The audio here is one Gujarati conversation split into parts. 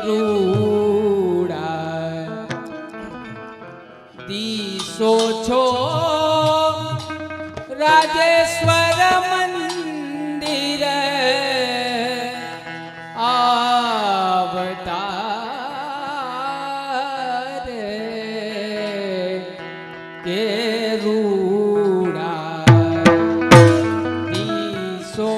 રૂડા દીસો છો રાજેશ્વર મંદિર આવતાર કે રૂડા દીસો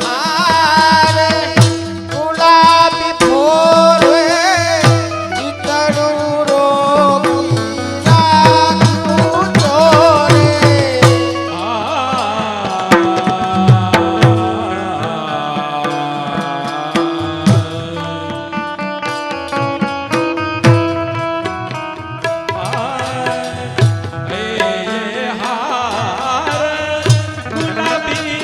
હાર ગુલાબી ફૂલ ઈતળું રોકી રાખું ચોરે. ગુલાબી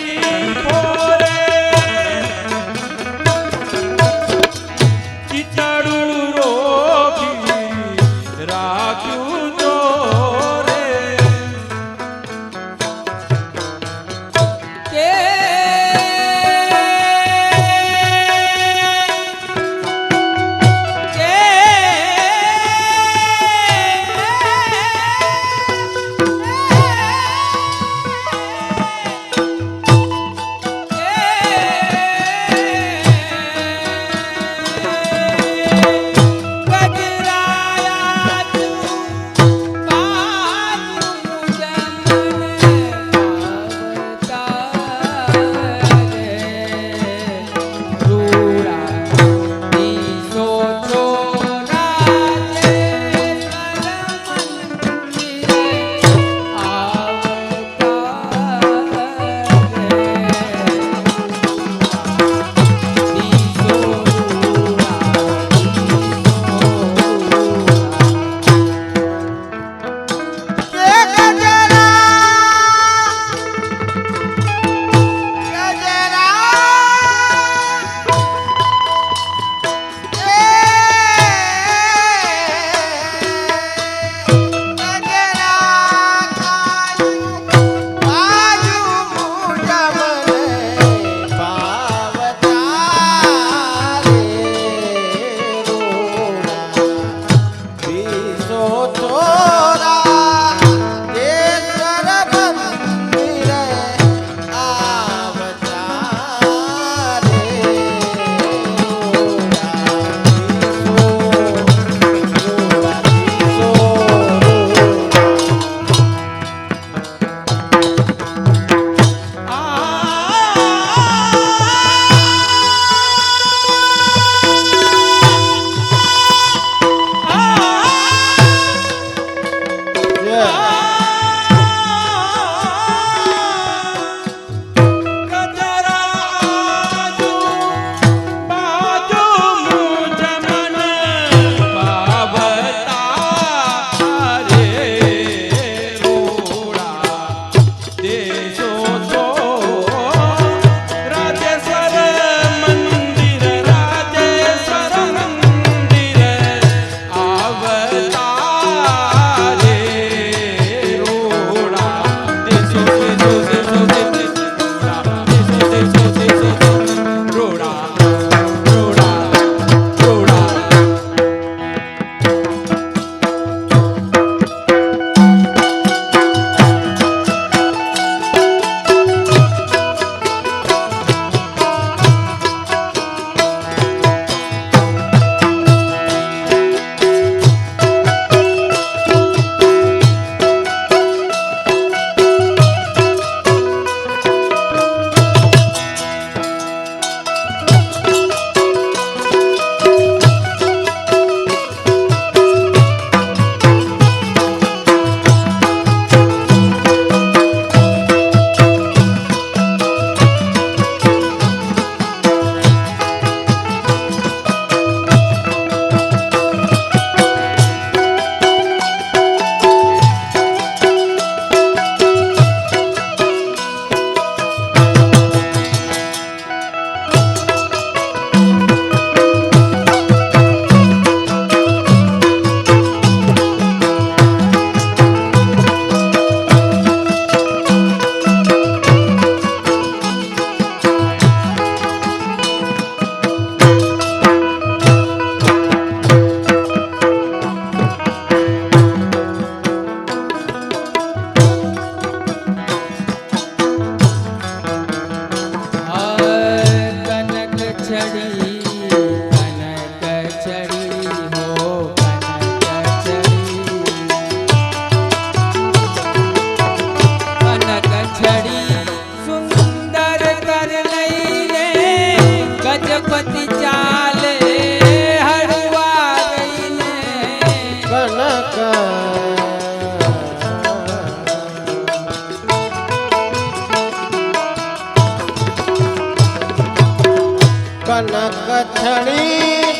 કનક છડી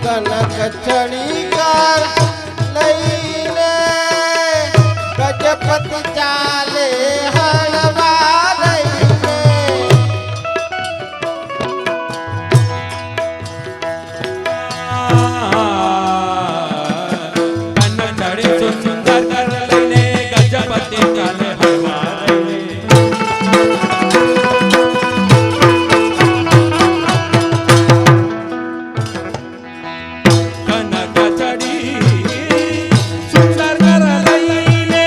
કનક છડી કર લઈને ગજપતિ ચાલે હળવા લઈને કનકડી સુંદર કર લઈને ગજપતિ ચાલે હળવા લઈને. કનકડી સુંદર કર લઈને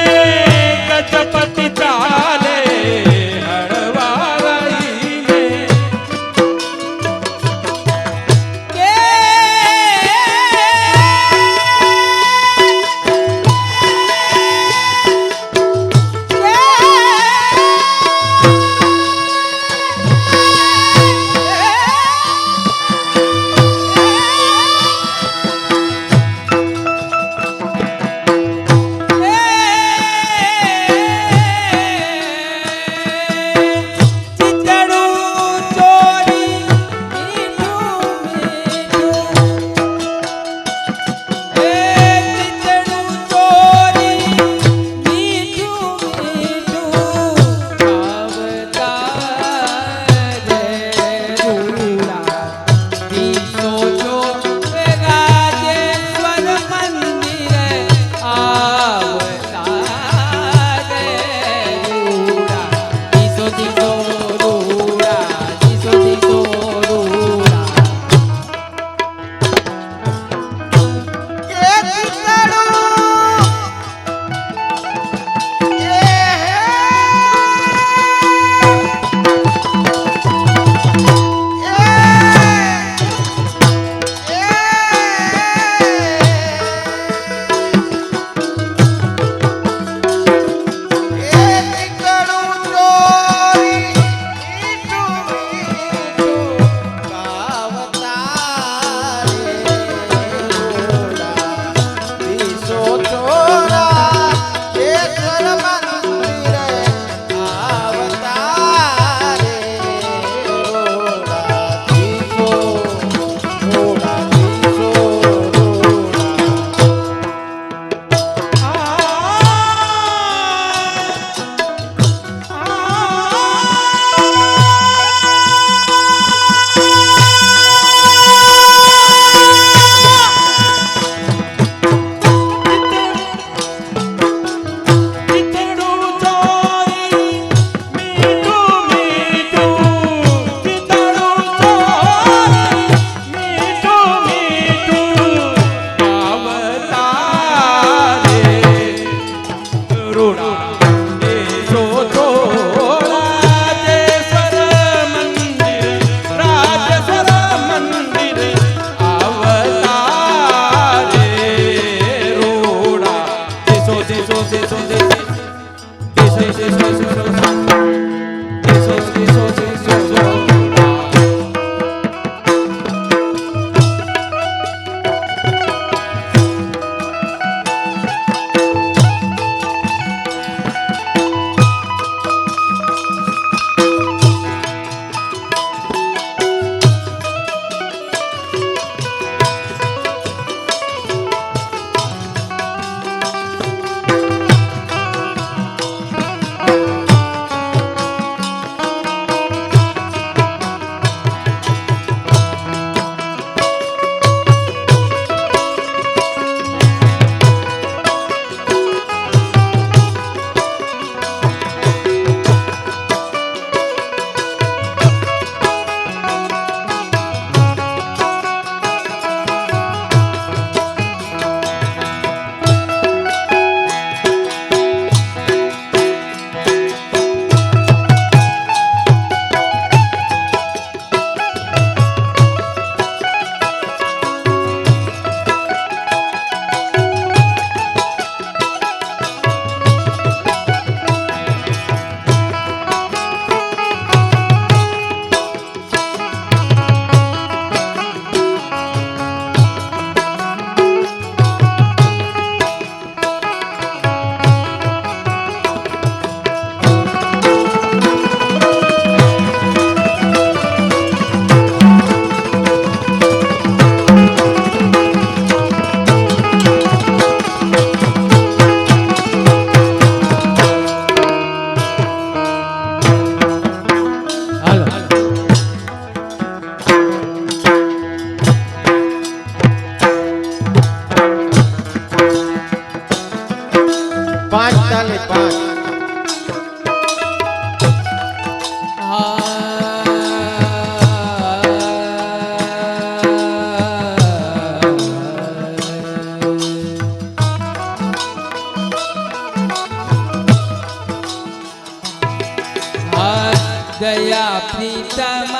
दया प्रीतम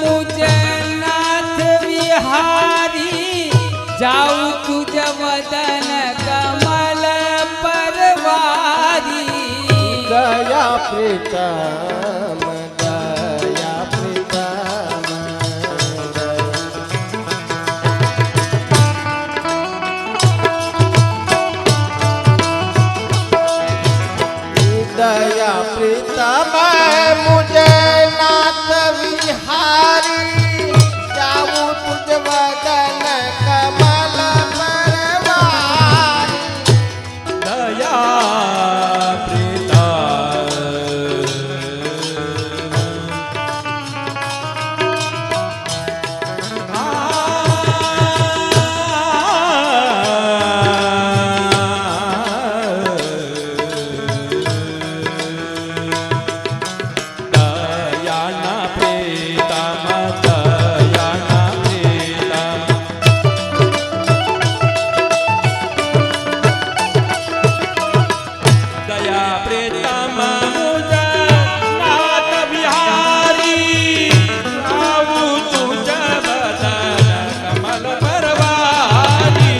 मुझे नाथ विहारी जाऊ तुझ वदन कमल परवारी दया प्रीतम दया प्रीतम दया प्रीतम मुझे नाथ विहारी जाऊं तुझ वदन कमल परवारी दया प्रीता दयाना प्रीतम दयाना प्रीतम दया प्रीतम मुझ नाथ बिहारी आऊ तुझ बदन कमल परवारी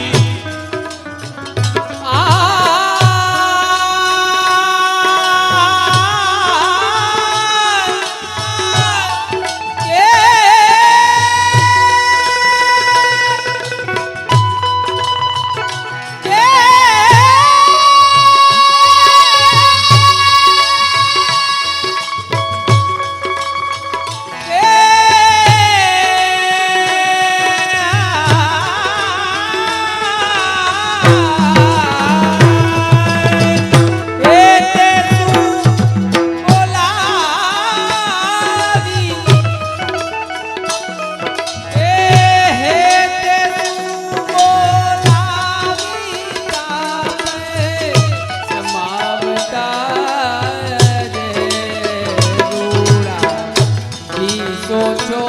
सोचो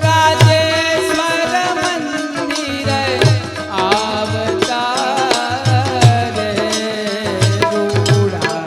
राजेश्वर मंदिर आवता रे रूड़ा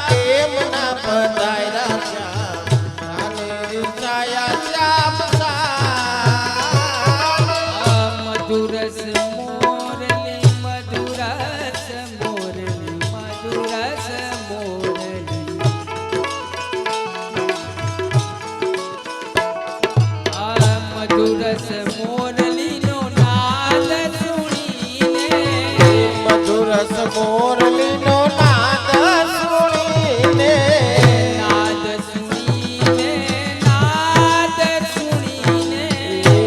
કેમ ના પધાર્યા શ્યામ જાનેરી છાયા શ્યામ સાન મધુરસ મોરલી મધુરસ મોરલી મધુરસ મોરલી મધુરસ મોરલીનો નાદ સુણીને મધુરસ મોરલીનો નાદ સુણીને નાદ સુણીને નાદ સુણીને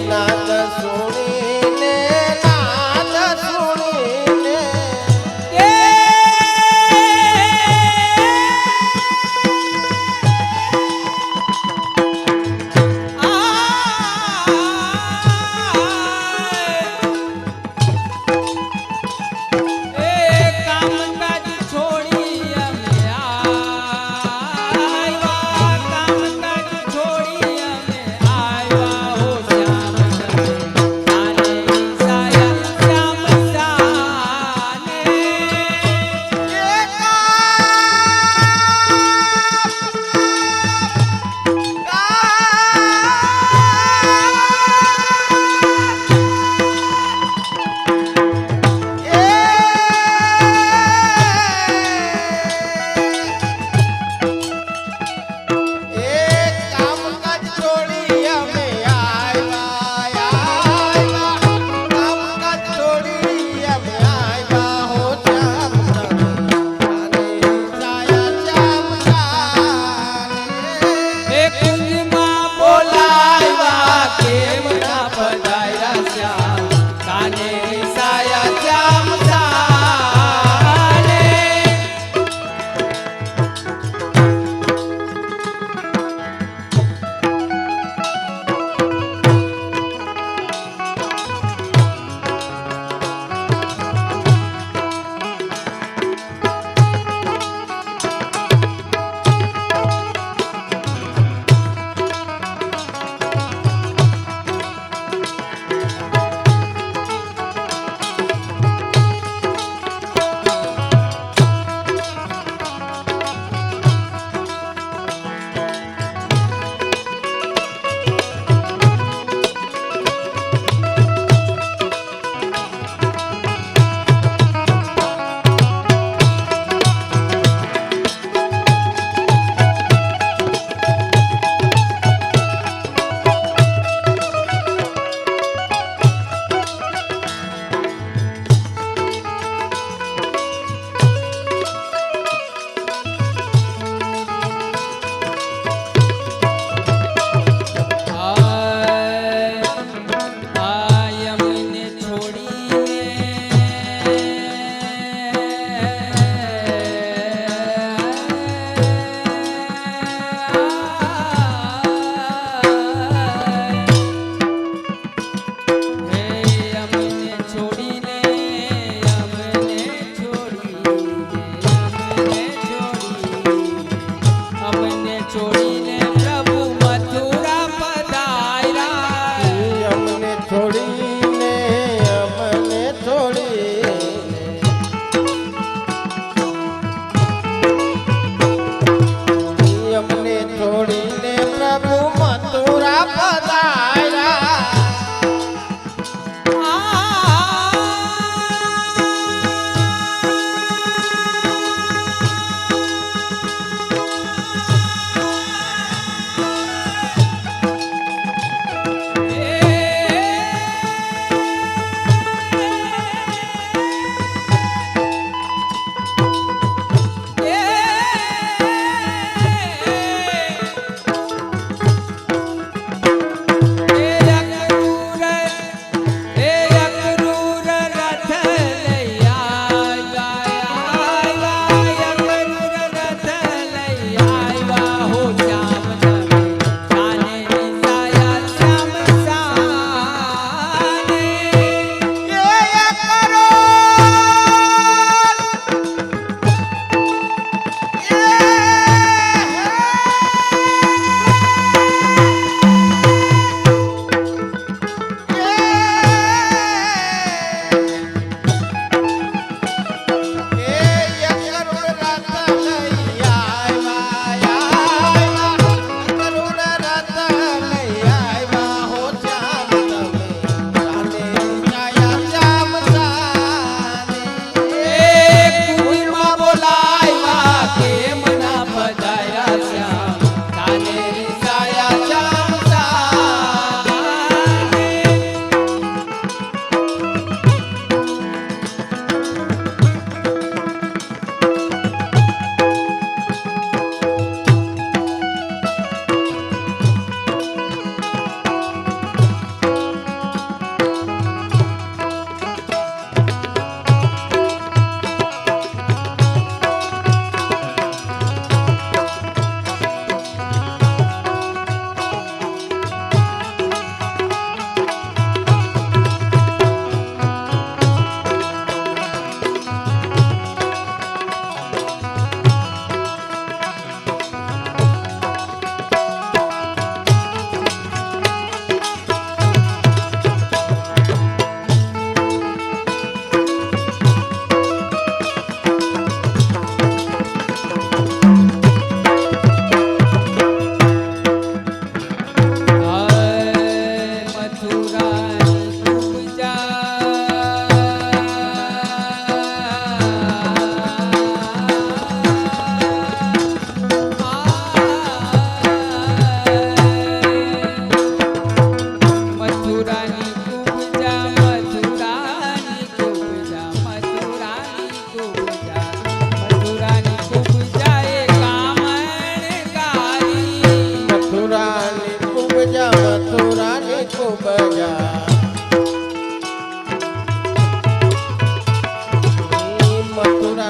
નાદ સુણીને નાદ સુણીને કામ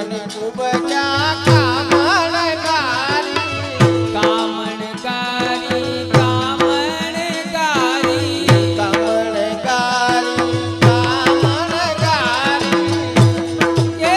દયાની ખૂબ જા કામણગારી કામણગારી કામણગારી કામણગારી કામણગારી એ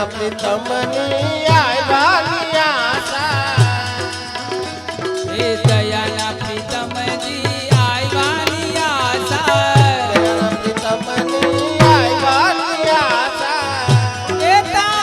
પ્રીતમની આવ્યાની આશા એ દયાના પ્રીતમજી આવ્યાની આશા દયાના પ્રીતમની આવ્યાની આશા એ તા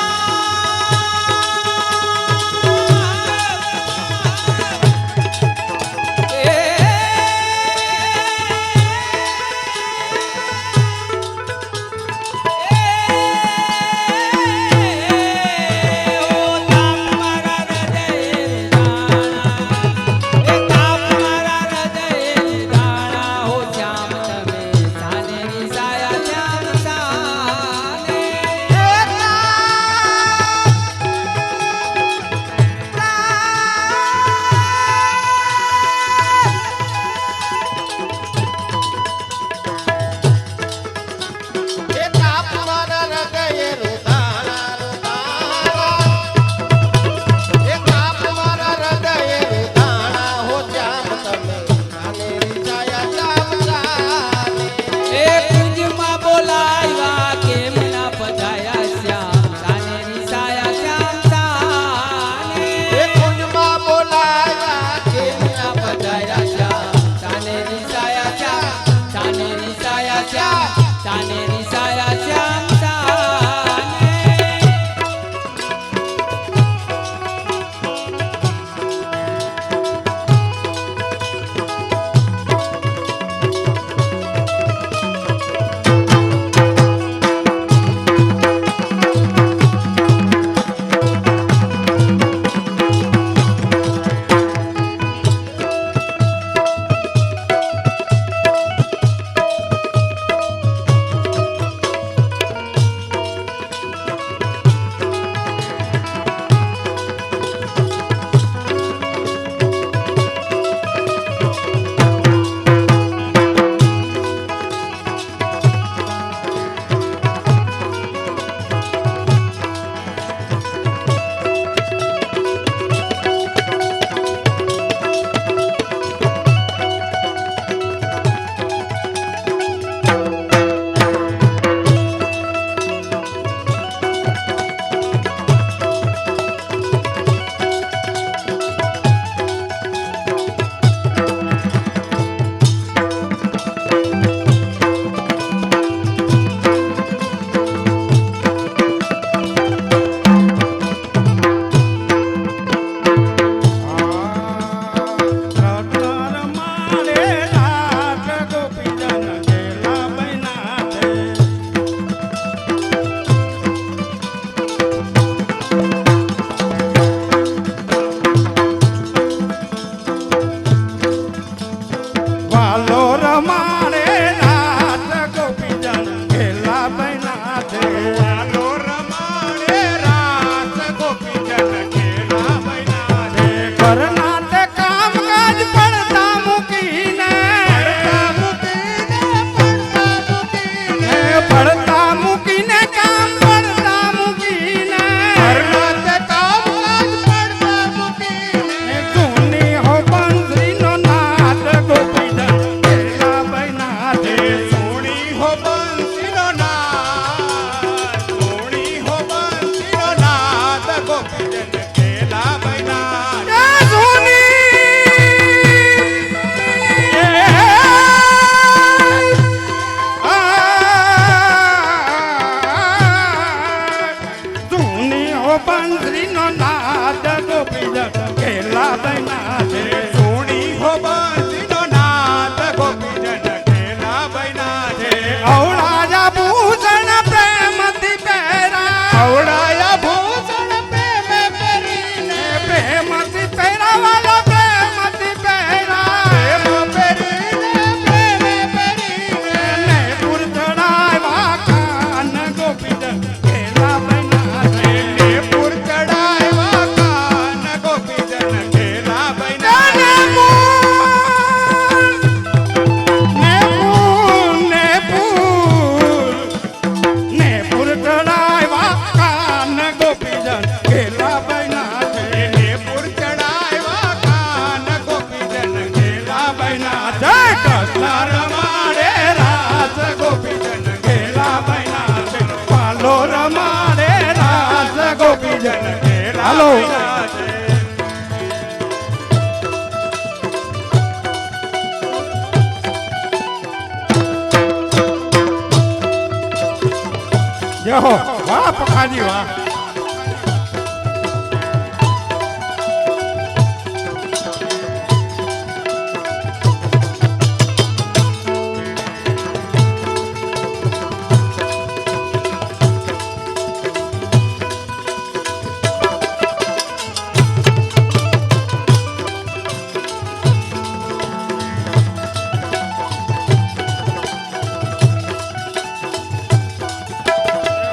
બંસરી નો નાદ ગોપીજન કેલા બના છે સોણી હો બંસીનો નાદ ગોપીજન ખેલા બન્યા છે અવળાયા ભૂષણ પ્રેમથી પહેરા અવળાયા ભૂષણ પ્રેમ કરીને પ્રેમથી પહેરા વાલા પ્રેમથી પહેરા પ્રેમ પહેરીને ને પુર ચડાવ્યા કાન ગોપીજન કેલા બના છે ને પૂર ચડાવ્યા કાન ગોપીજન ખેલા બન્યા ને પુર ચડાવ્યા કાન ગોપીજન કેલા બના છે ને પૂર ચડાવ્યા કાન ગોપીજન ખેલા બન્યા જય કૃષ્ણ રમાડે રાસ ગોપીજન કેલા બના છે પાલો રમાડે રાસ ગોપીજન ખેલા હાલો બન્યા છે જય હો વાહ પખાજી વાહ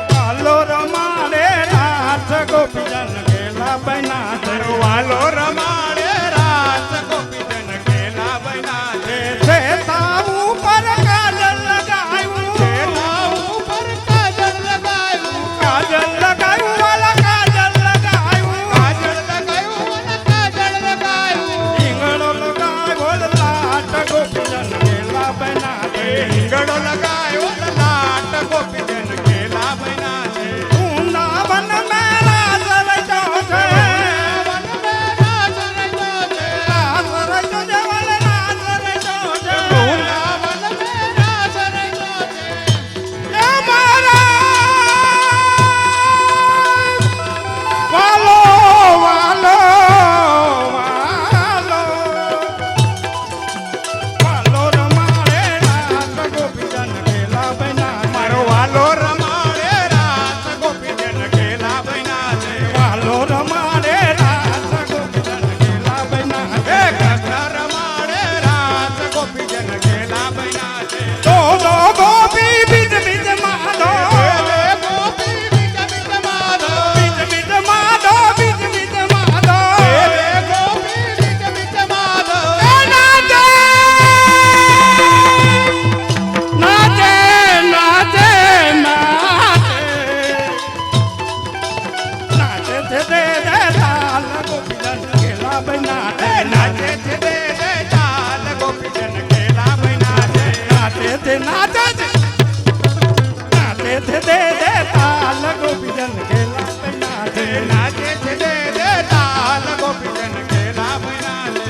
પાલો રમાડે રાસ ગોપીજન કેલા બના છે વાલો રમાડે રાસ ગોપીજન ખેલા બન્યા છે શેતાવું પર કાજલ લગાવ્યું ઉપર કાજલ લગાવ્યું કાજલ લગાવ્યું વાલા કાજલ લગાવ્યું કાજલ લગાવ્યું અને કાજલ લગાવ્યું ઈંગળો લગાવ્યો લાટ ગોપીજન કેલા બના છે ઈંગળો લગાયો લાટ ગોપીજન ખેલા બન્યા છે વૃંદાવન મેં રાસ રચ્યો છે વન મે રાસ રચ્યો છે રાસ રચ્યો છે વાલે રાસ રચ્યો છે વૃંદાવન મે રાસ રચ્યો છે એ મારા વાલો વાલો વાલો વાલો રમાડે રાસ ગોપીજન કેલા બના મારો વાલો રમાડે રાસ ગોપીજન ખેલા બન્યા છે વાલો રમાડે રાસ ગોપીજન કેલા બના હે કૃષ્ણ રમાડે રાસ ગોપીજન ખેલા બન્યા છે દો દો ગોપી બીજ બીજ માધો ગોપી બીજ બીજ માધો બીજ બીજ માધો બીજ બીજ માધો ગોપી બીજ બીજ માધો એ નાચે નાચે નાચે નાચે નાચે છે દે દે તાલ ગોપીજન કેલા બના હે નાચે છે દે દે ચાલ ગોપીજન ખેલા બન્યા છે નાચે છે નાચે છે નાચે છે દે દે તાલ ગોપીજન કેલા બના હે નાચે છે દે દે ચાલ ગોપીજન ખેલા બન્યા છે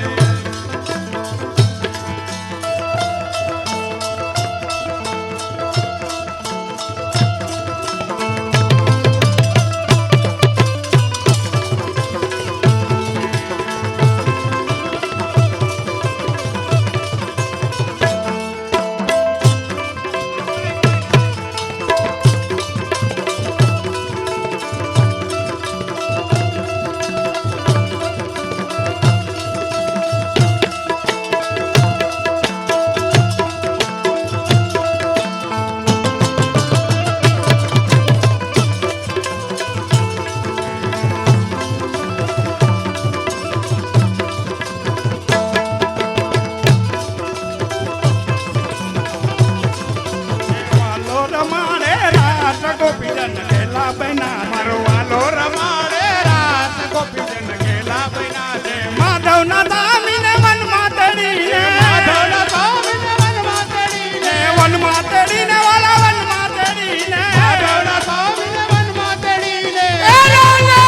વાલો રમાડે રાસ ગોપીજન કેલા બના મારો વાલો રમાડે રાસ ગોપીજન ખેલા બન્યા છે માધવ ના દામીને વન માતડીને માધવના સ્વામીને વનમાં તેડીને વન માતડીને વાલા વન માતડીને માધવના સ્વામીને વનમાં તેડીને રંગે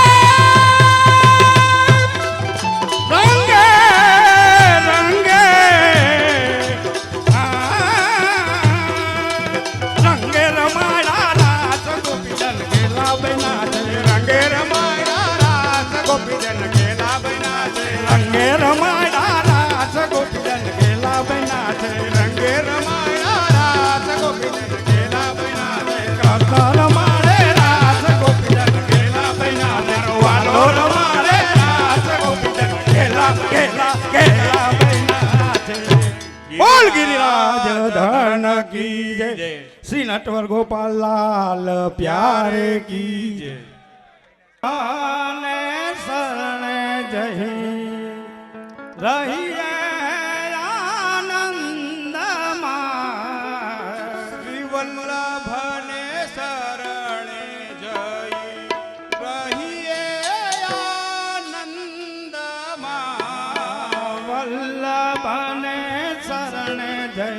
રંગે રંગે રમાડા રાસ ગોપીજન કેલા રમાડા રાસ ગોપીજન ગેલા બન્યા છે રંગે રમાયા રાસ ગોપીજન ગેલા બન્યા છે કૃષ્ણ રમાડે રાસ ગોપીજન ગેલા બન્યા છે વાલો રમાડે રાસ ગોપીજન ગેલા ગેલા ગેલા બન્યા છે બોલ ગિરિરાજ ધન કી જય શ્રી નટવર ગોપાલ લાલ પ્યારે કી જય આને શરણે જય રહીએ આનંદમાં શ્રી વલ્લભને શરણે જય રહીએ આનંદમાં વલ્લભને શરણે જય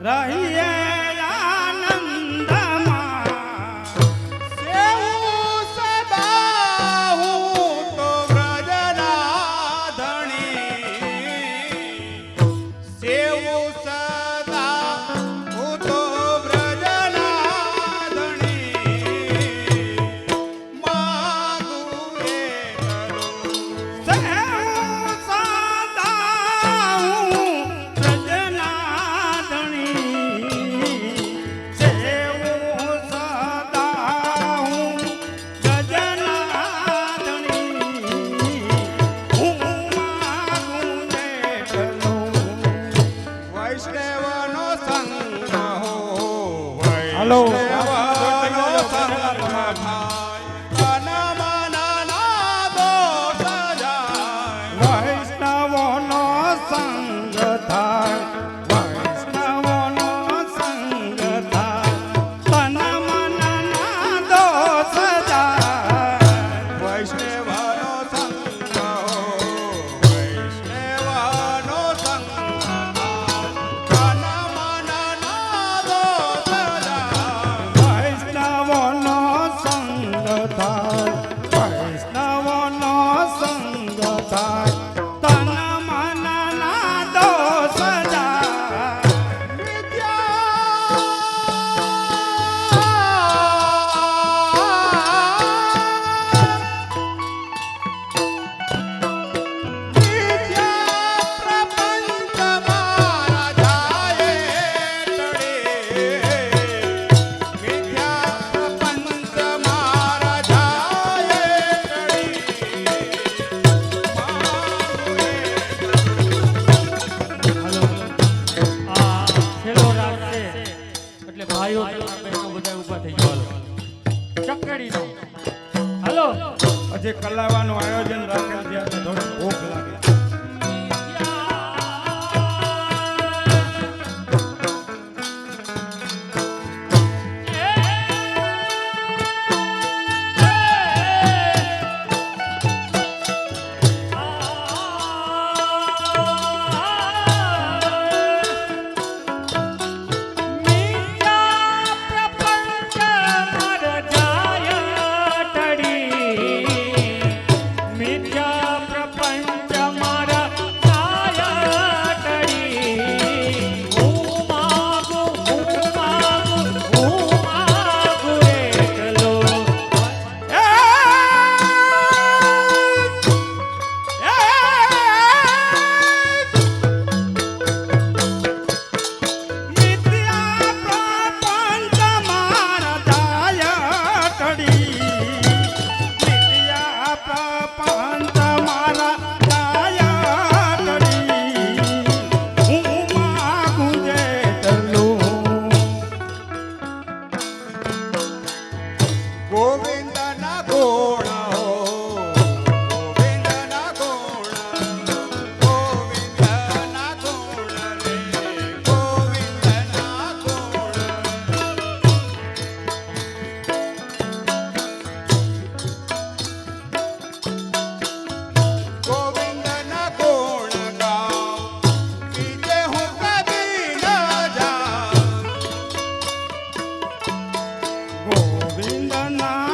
રહીએ આનંદમાં સેવું સદા હું તો વ્રજના ધણી સેવું સદા હું તો વ્રજના ધણી માગું એ કરું સેવ સદા હું પ્રજનાધણી સેવું સદા હું પ્રજનાધણી હું માગું એટલું વૈષ્ણવનો સંગ હો હાલો. વૈષ્ણવનો સંગ થાય તન મન નાદો સજાય વૈષ્ણવોનો સંગ થાય વૈષ્ણવોનો સંગ થાય તન મન ના દોષ જાય વૈષ્ણવનો સંગ હો વૈષ્ણવનો સંગ થાય તન મન નાદો સજાય વૈષ્ણવોનો સંગ થાય વૈષ્ણવોનો સંગ થાય તન મન ના દોષ જાય આ છેલ્લો રાગ છે એટલે ભાઈઓ તથા બહેનો બધા ઊભા થઈ જાઓ ચકડીનો હાલો હજી કલાવાનું આયોજન રાખેલ છે એટલે થોડી ભૂખ લાગે ગોવિંદના ગુણ હો ગોવિંદના ગુણ ગોવિંદના ગુણ રે ગોવિંદના ગુણ ગોવિંદના ગુણ ગાઉં બીજે હું કદી ન જાઉં ગોવિંદના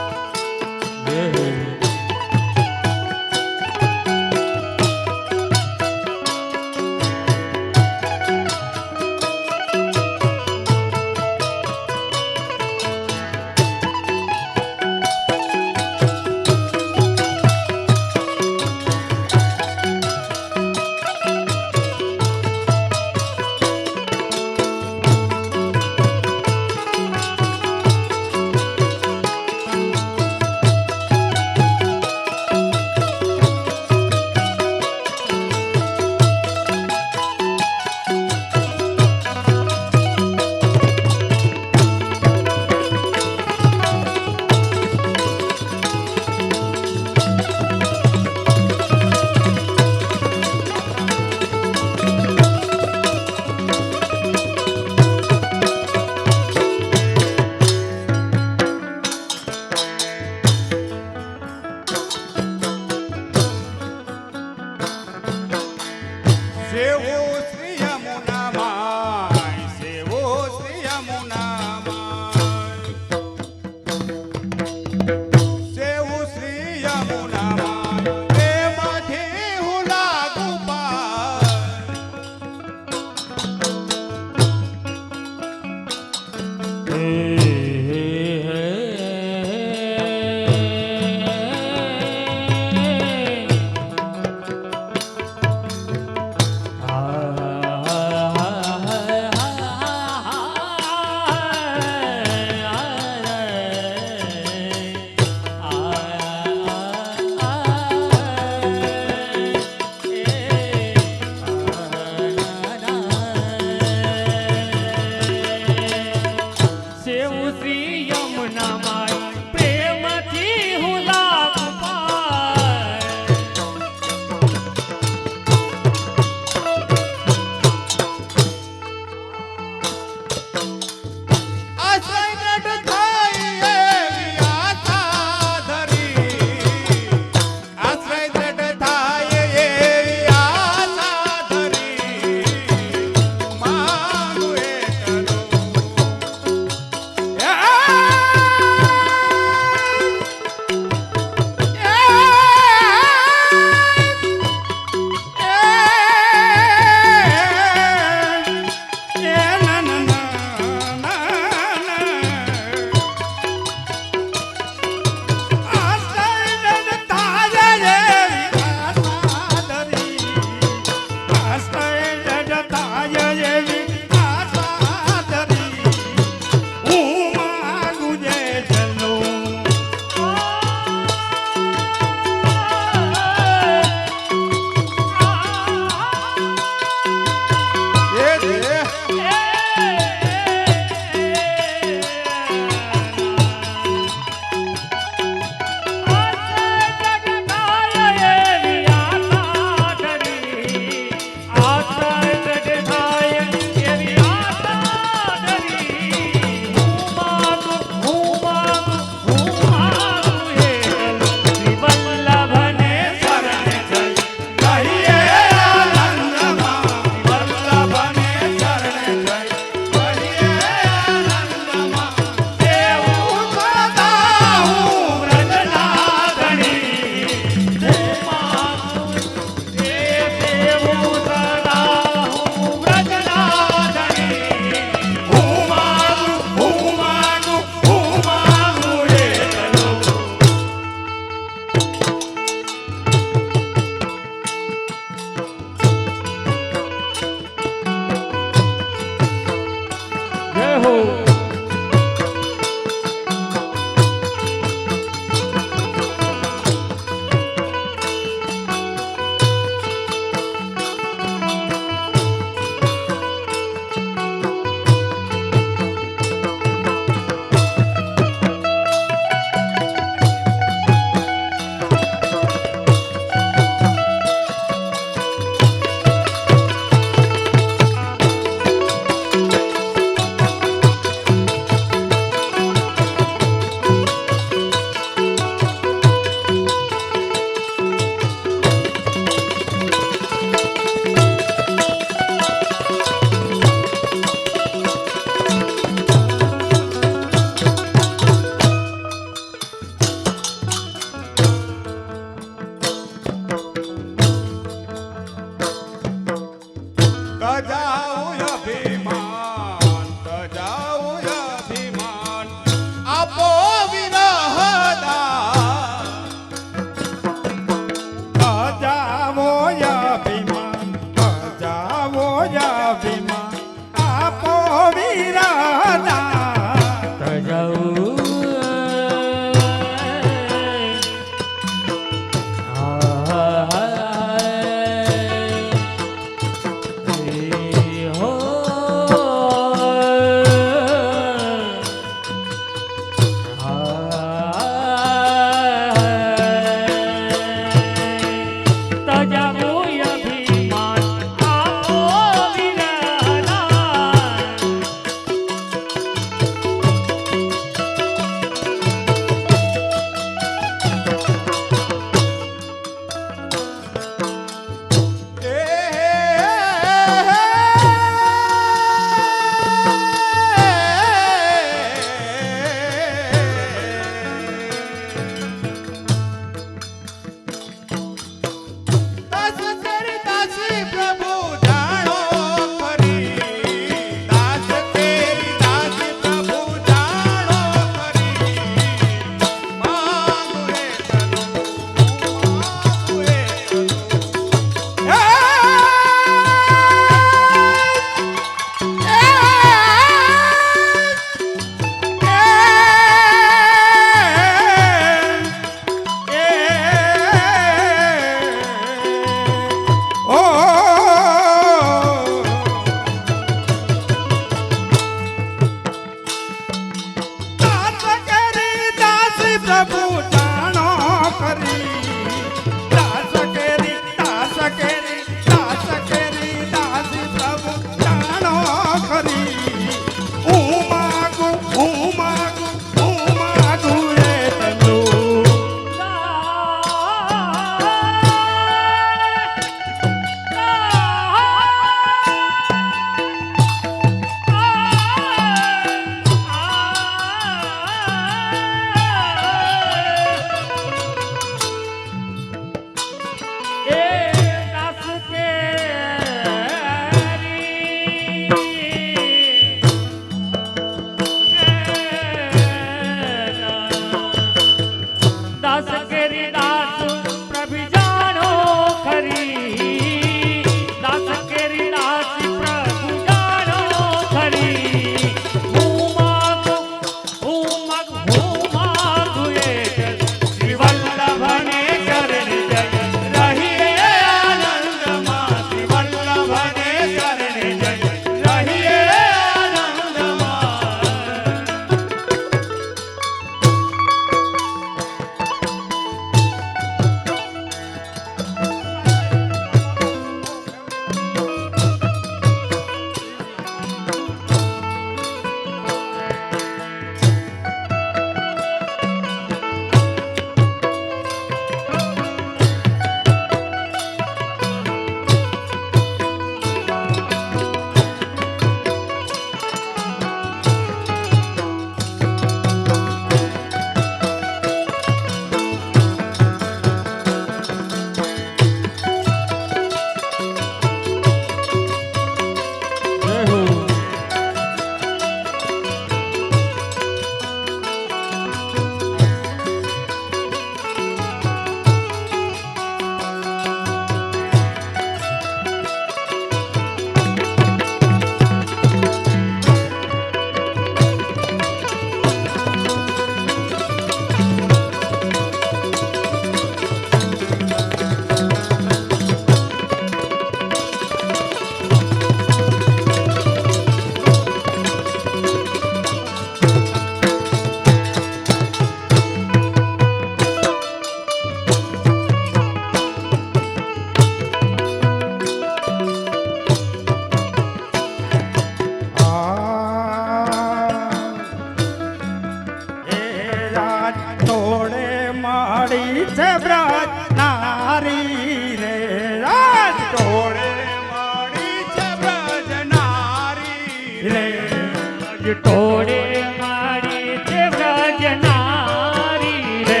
ટોળે મારી છે વ્રજ નારી રે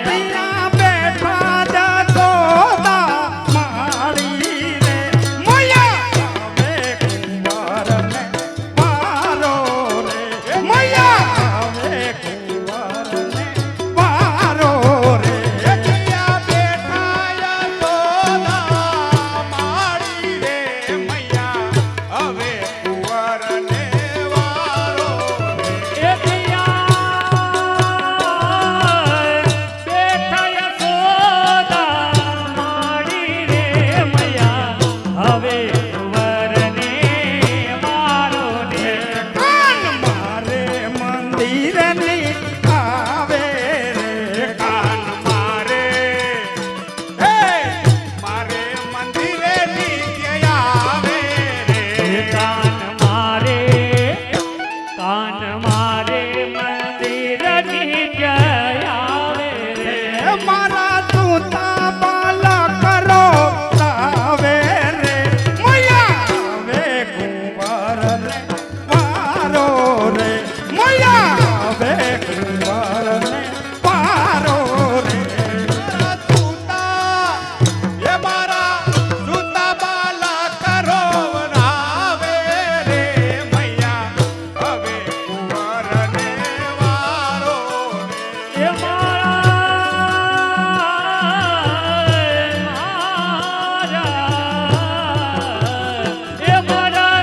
ત્યાં બેઠા જશોદા મારી રે મૈયા હવે કુંવરને વારો રે મૈયા હવે કુંવરને વારો રે ત્યાં બેઠા યશોદા માળી રે મૈયા હવે કુંવરને વારો એ બેઠા યશોદા માડી રે મૈયા હવે કુંવરને મારો ને કાન મારે મંદિરની આવે રે કાન મારે હે મારે મંદિરે નિત્ય આવે રે કાન મારે મંદિર ની જય આવે રે મારા તૂતા બાલા કરો આવે રે મૈયા હવે કુંવરને વારો રે મૈયા હવે કુંવરને વારો રે સૂતા એ મારા સૂતા બાલા કરો વરાવે રે મૈયા હવે કુંવરને વારો રે એ મારા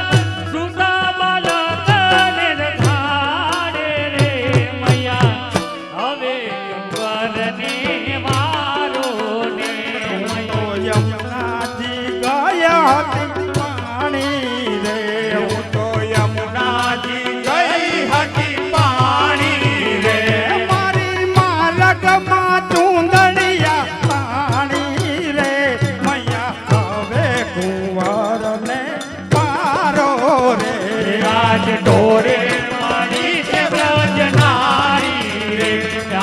સુતા બાલકને રખાડે રે મૈયા હવે કુંવરને મારો ને તો યમુનાજી ગયા હતી પાણી રે હું તો યમુનાજી ગઈ હતી પાણી રે મારી માલકમાં ચૂંદડિયા પાણી રે મૈયા હવે કુંવરને પારો રે આજ ટોળે મારી છે વ્રજ નારી રે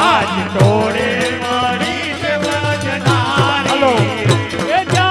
આજ ટોળે મારી છે વ્રજ નારી હલો. એ જય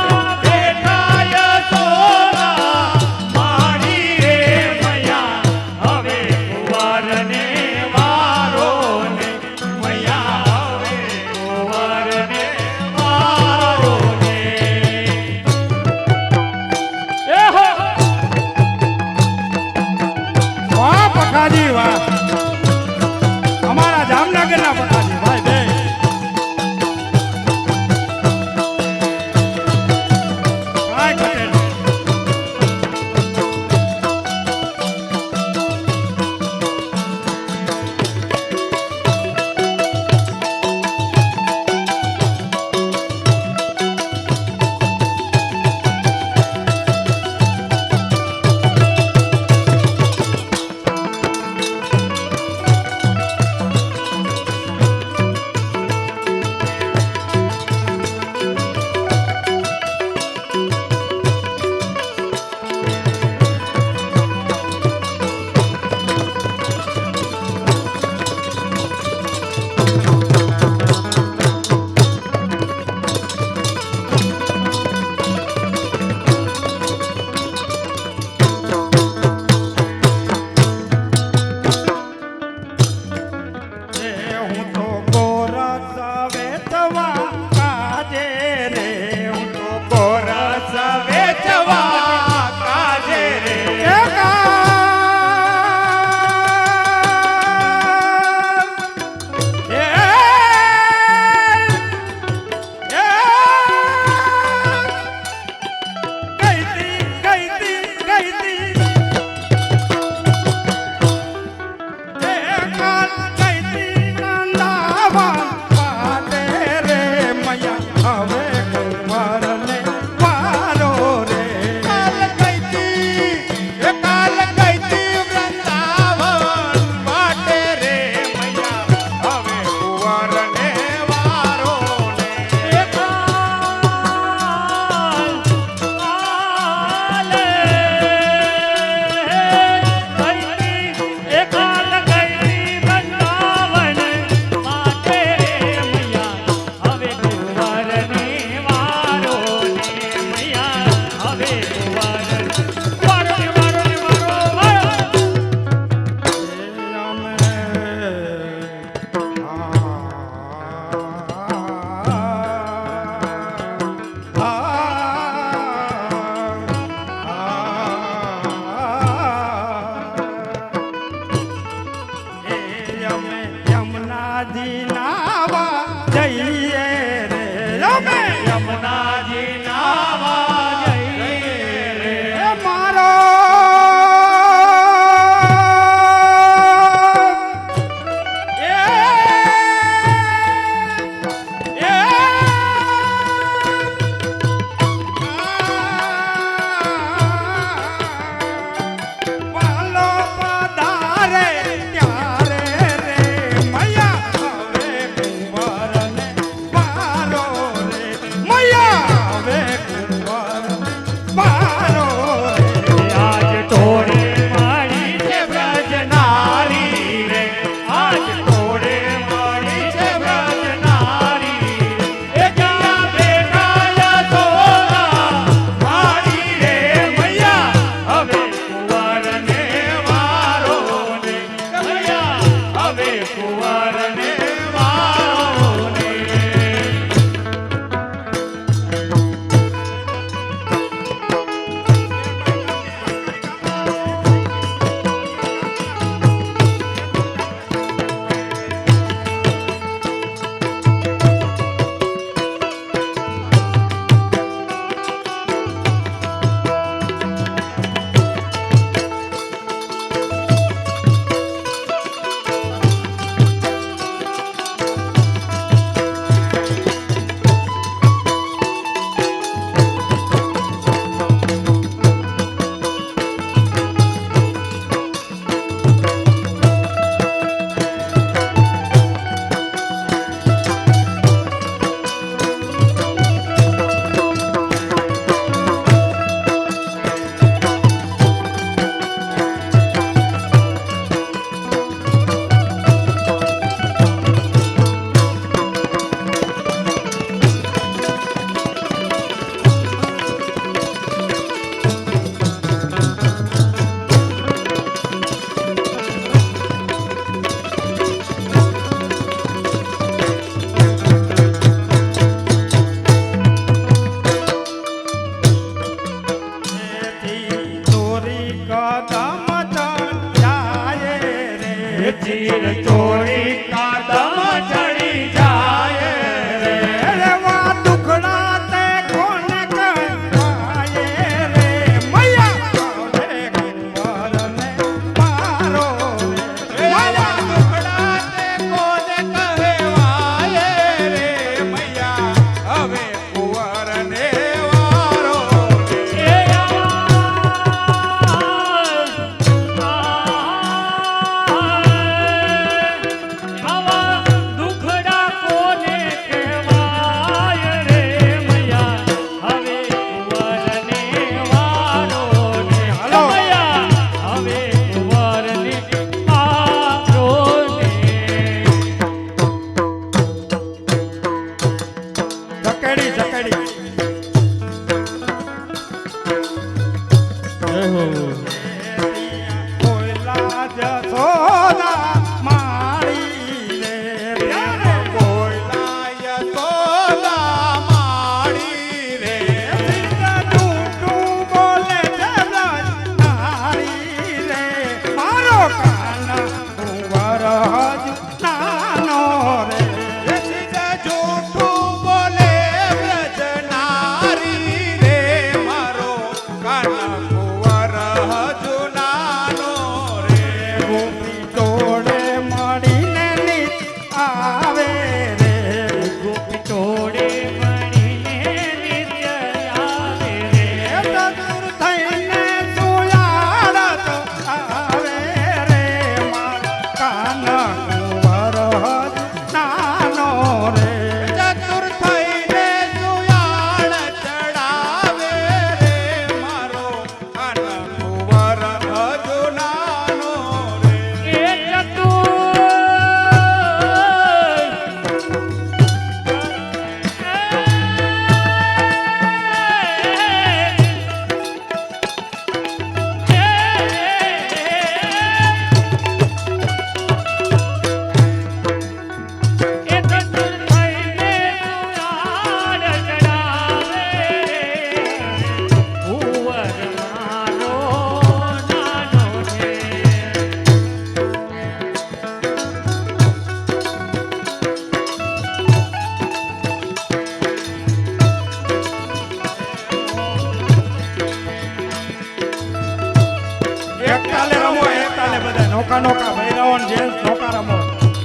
નૌકા નૌકા ભૈરવો ને જેન્ટ્સ નૌકા રમો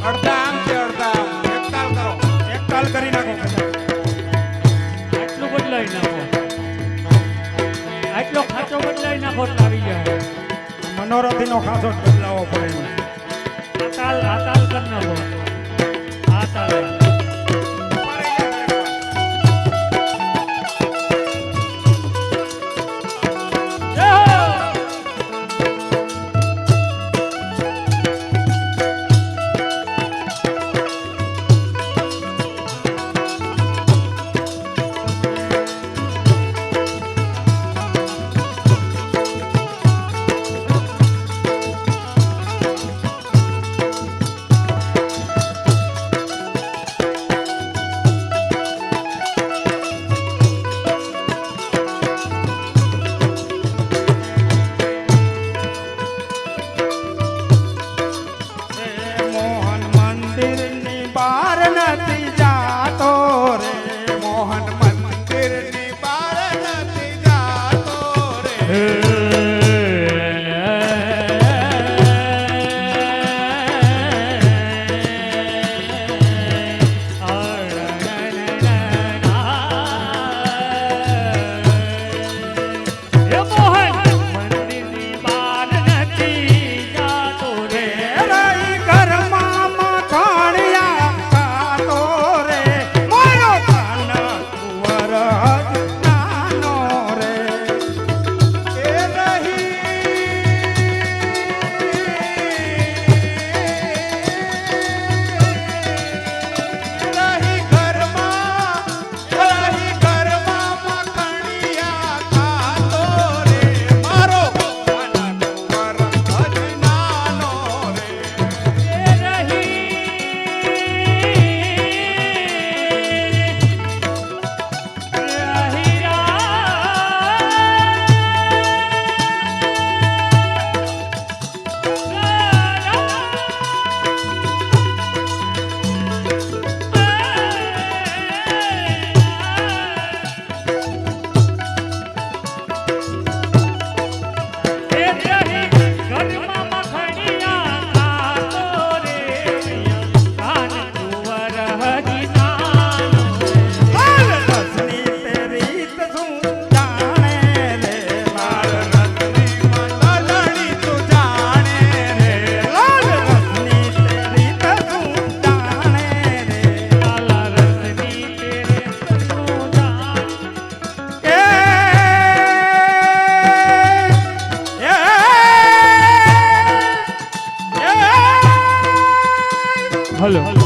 અડધા આમ છે અડધા આમ. એક તાલ કરો. એક તાલ કરી નાખો કદાચ. આટલું બદલાઈ નાખો આટલો ખાચો બદલાઈ નાખો એટલે આવી જાય મનોરથીનો ખાસો જ બદલાવો પડે એમાં. આ તાલ કર નાખો આ તાલ મોહન મંદિરની બહાર નથી જાતો રે મોહન મંદિરની બહાર નથી જાતો રે. રહી ઘરમાં મખણિયા ખાતો રે મારો કાના કુંવર જ નાનો રે એ રહી ઘરમાં મખણિયા ખાતો રે મારો કાના કુંવર જ નાનો રે. લાલ રસની તે રીત શું જાણે રે લાલ લલડી તું જાણે રે. લાલ રસની તે રીત શું જાણે રે હલો